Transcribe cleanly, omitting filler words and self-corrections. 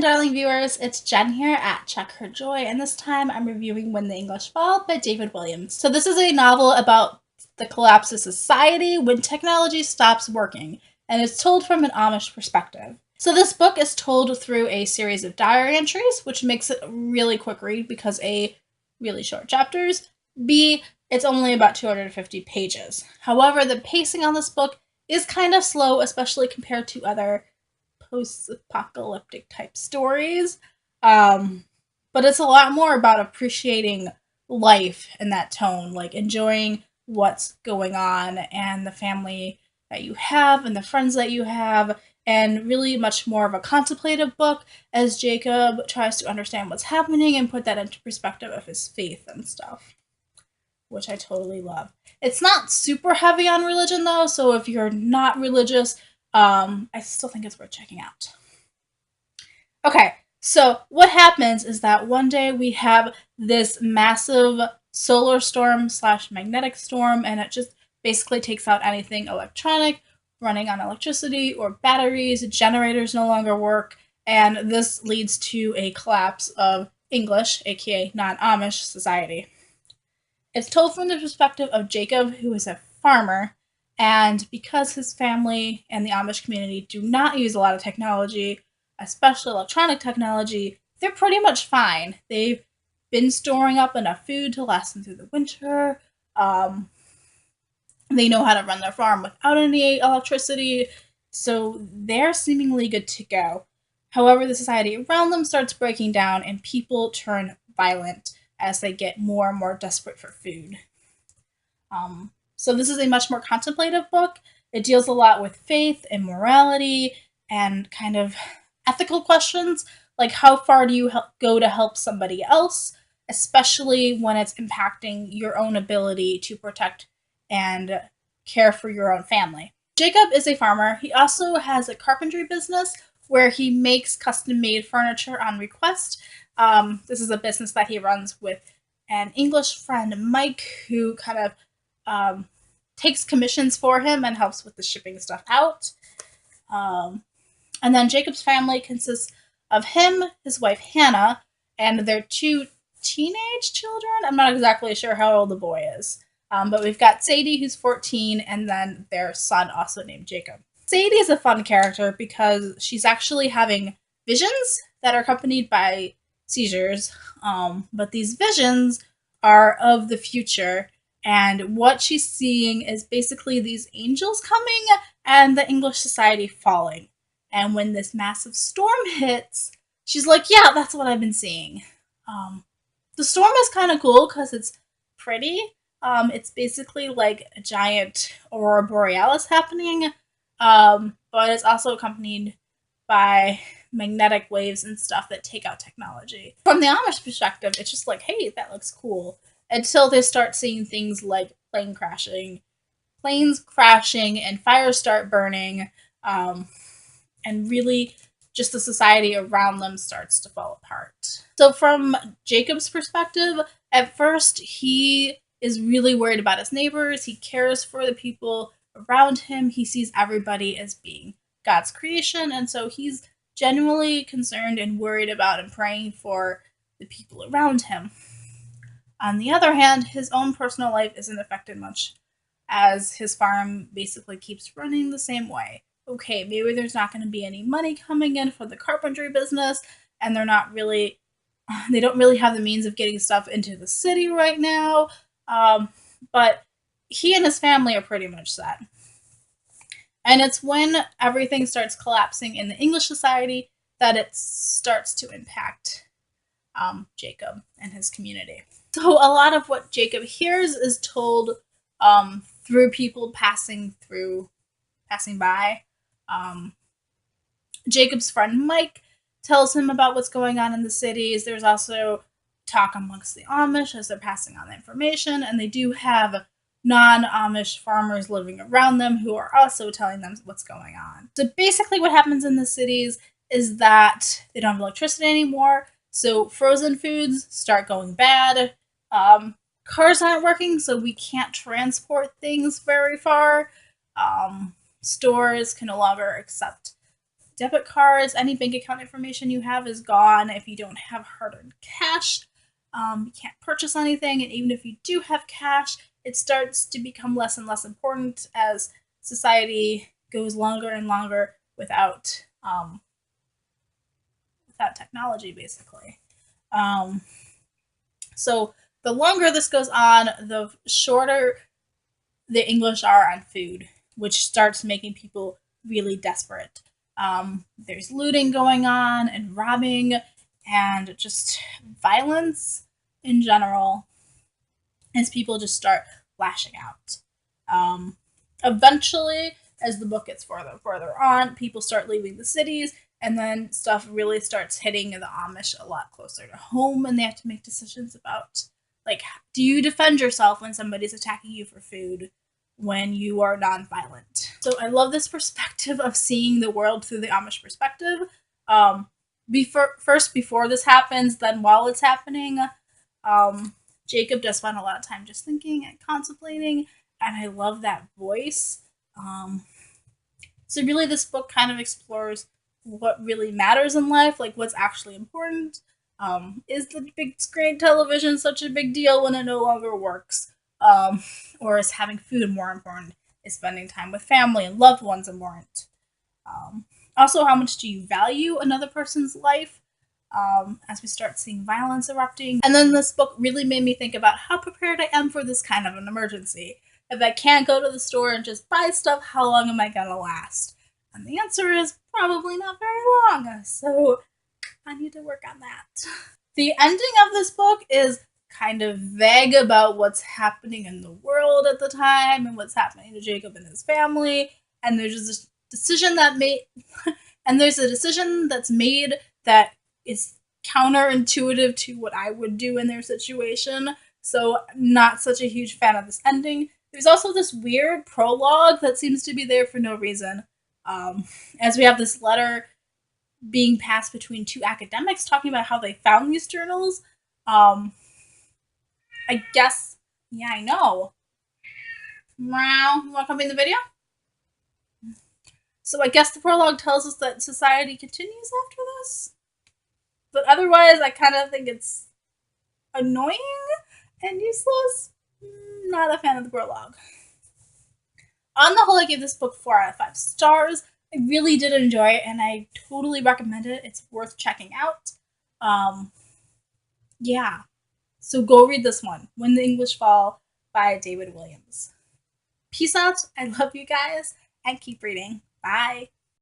darling viewers, it's Jen here at Check Her Joy, and this time I'm reviewing When the English Fall by David Williams. So this is a novel about the collapse of society when technology stops working, and it's told from an Amish perspective. So this book is told through a series of diary entries, which makes it a really quick read because A, really short chapters, B, it's only about 250 pages. However, the pacing on this book is kind of slow, especially compared to other post-apocalyptic type stories. But it's a lot more about appreciating life in that tone, like enjoying what's going on and the family that you have and the friends that you have, and really much more of a contemplative book as Jacob tries to understand what's happening and put that into perspective of his faith and stuff, which I totally love. It's not super heavy on religion though, so if you're not religious, I still think it's worth checking out. Okay, so what happens is that one day we have this massive solar storm slash magnetic storm, and it just basically takes out anything electronic running on electricity or batteries. Generators no longer work, and this leads to a collapse of English, aka non-Amish society. It's told from the perspective of Jacob, who is a farmer, and because his family and the Amish community do not use a lot of technology, especially electronic technology, they're pretty much fine. They've been storing up enough food to last them through the winter. They know how to run their farm without any electricity, so they're seemingly good to go. However, the society around them starts breaking down and people turn violent as they get more and more desperate for food. So this is a much more contemplative book. It deals a lot with faith and morality and kind of ethical questions, like how far do you go to help somebody else, especially when it's impacting your own ability to protect and care for your own family. Jacob is a farmer. He also has a carpentry business where he makes custom-made furniture on request. This is a business that he runs with an English friend, Mike, who kind of takes commissions for him and helps with the shipping stuff out. And then Jacob's family consists of him, his wife Hannah, and their two teenage children. I'm not exactly sure how old the boy is. But we've got Sadie, who's 14, and then their son, also named Jacob. Sadie is a fun character because she's actually having visions that are accompanied by seizures. But these visions are of the future, and what she's seeing is basically these angels coming and the English society falling. And when this massive storm hits, she's like, yeah, that's what I've been seeing. The storm is kind of cool because it's pretty. It's basically like a giant aurora borealis happening, but it's also accompanied by magnetic waves and stuff that take out technology. From the Amish perspective, it's just like, hey, that looks cool. Until they start seeing things like planes crashing, and fires start burning, and really just the society around them starts to fall apart. So from Jacob's perspective, at first he is really worried about his neighbors. He cares for the people around him. He sees everybody as being God's creation, and so he's genuinely concerned and worried about and praying for the people around him. On the other hand, his own personal life isn't affected much, as his farm basically keeps running the same way. Okay, maybe there's not going to be any money coming in for the carpentry business, and they don't really have the means of getting stuff into the city right now, but he and his family are pretty much set. And it's when everything starts collapsing in the English society that it starts to impact Jacob and his community. So a lot of what Jacob hears is told through people passing by. Jacob's friend Mike tells him about what's going on in the cities. There's also talk amongst the Amish as they're passing on the information, and they do have non-Amish farmers living around them who are also telling them what's going on. So basically what happens in the cities is that they don't have electricity anymore, so frozen foods start going bad. Cars aren't working, so we can't transport things very far. Stores can no longer accept debit cards, any bank account information you have is gone. If you don't have hard earned cash, you can't purchase anything. And even if you do have cash, it starts to become less and less important as society goes longer and longer without technology, basically. Um, so the longer this goes on, the shorter the English are on food, which starts making people really desperate. There's looting going on and robbing and just violence in general as people just start lashing out. Um, Eventually, as the book gets further and further on, people start leaving the cities, and then stuff really starts hitting the Amish a lot closer to home, and they have to make decisions about, like, do you defend yourself when somebody's attacking you for food when you are nonviolent? So I love this perspective of seeing the world through the Amish perspective. Um, before this happens, then while it's happening, um, Jacob does spend a lot of time just thinking and contemplating, and I love that voice. Um, so really, this book kind of explores what really matters in life, like what's actually important. Is the big screen television such a big deal when it no longer works? Or is having food more important? Is spending time with family and loved ones important? Also, how much do you value another person's life? As we start seeing violence erupting. And then this book really made me think about how prepared I am for this kind of an emergency. If I can't go to the store and just buy stuff, how long am I gonna last? And the answer is probably not very long. So I need to work on that. The ending of this book is kind of vague about what's happening in the world at the time and what's happening to Jacob and his family. And there's just a decision that made and there's a decision that's made that is counterintuitive to what I would do in their situation. So, not such a huge fan of this ending. There's also this weird prologue that seems to be there for no reason. As we have this letter being passed between two academics talking about how they found these journals. I guess, yeah, I know. Wow, you want to come in the video? So I guess the prologue tells us that society continues after this. But otherwise, I kind of think it's annoying and useless. Not a fan of the prologue. On the whole, I gave this book 4 out of 5 stars. I really did enjoy it, and I totally recommend it. It's worth checking out. Yeah. So go read this one, When the English Fall by David Williams. Peace out. I love you guys, and keep reading. Bye.